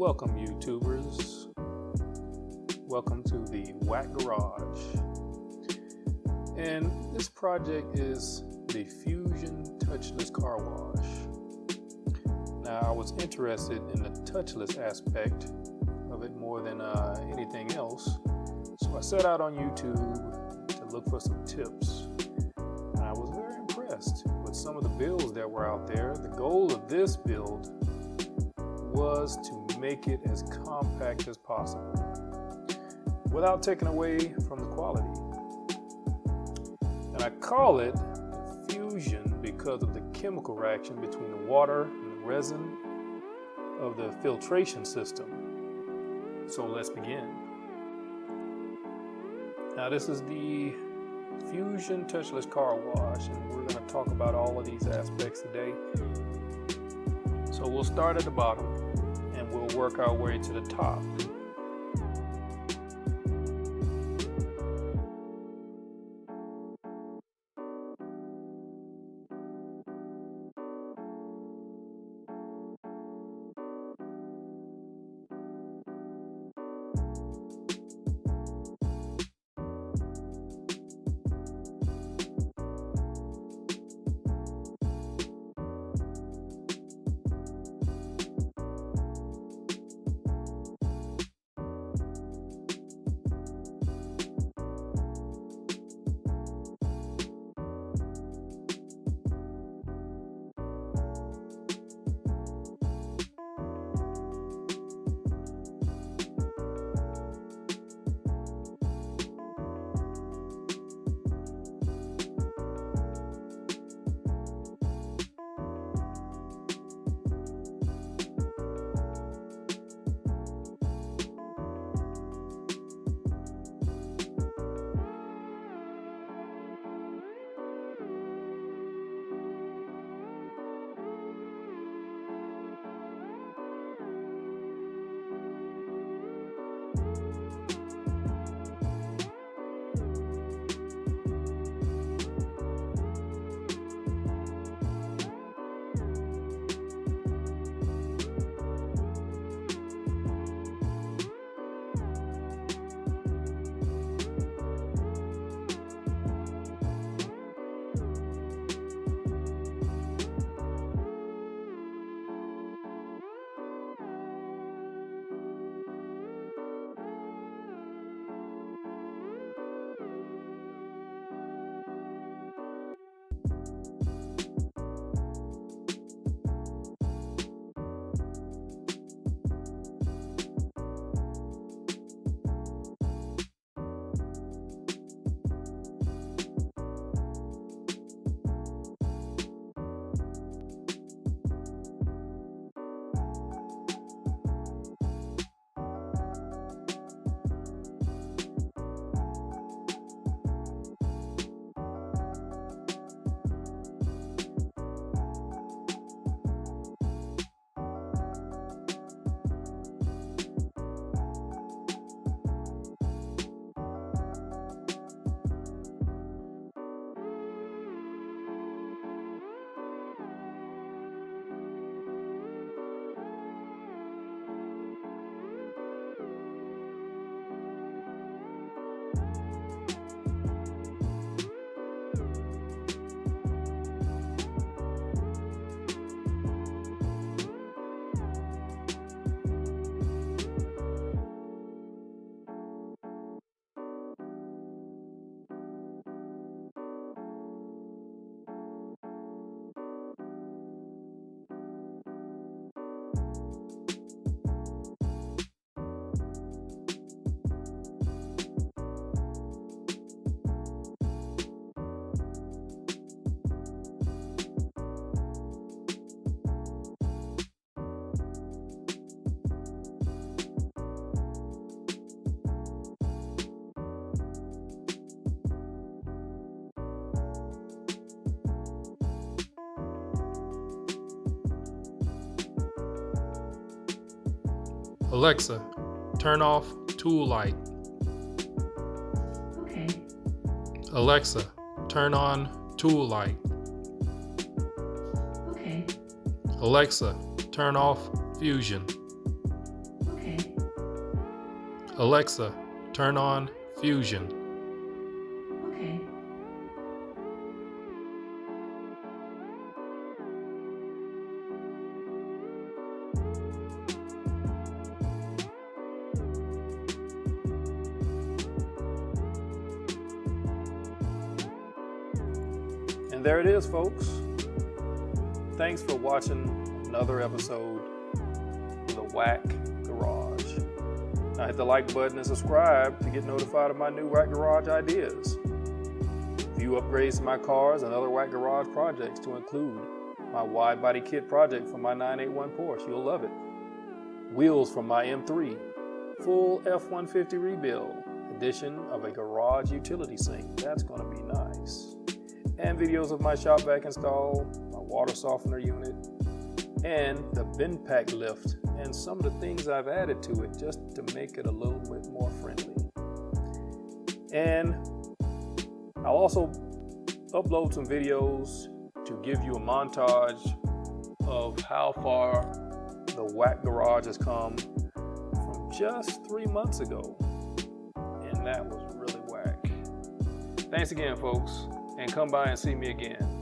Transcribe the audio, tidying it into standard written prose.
Welcome, YouTubers. Welcome to the Whack Garage. And this project is the Fusion Touchless Car Wash. Now, I was interested in the touchless aspect of it more than anything else. So I set out on YouTube to look for some tips. And I was very impressed with some of the builds that were out there. The goal of this build was to make it as compact as possible without taking away from the quality. And I call it fusion because of the chemical reaction between the water and the resin of the filtration system. So let's begin. Now this is the Fusion Touchless Car Wash, and we're going to talk about all of these aspects today. So we'll start at the bottom and we'll work our way to the top. Alexa, turn off tool light. Okay. Alexa, turn on tool light. Okay. Alexa, turn off Fusion. Alexa, turn on Fusion. Okay. And there it is, folks. Thanks for watching another episode of the Whack Garage. Now hit the like button and subscribe to get notified of my new Whack Garage ideas. View upgrades to my cars and other Whack Garage projects to include my wide body kit project for my 981 Porsche. You'll love it. Wheels from my M3. Full F-150 rebuild. Addition of a garage utility sink. That's going to be nice. And videos of my shop vac install, my water softener unit, and the bin pack lift, and some of the things I've added to it just to make it a little bit more friendly. And I'll also upload some videos to give you a montage of how far the Whack Garage has come from just 3 months ago. And that was really whack. Thanks again, folks, and come by and see me again.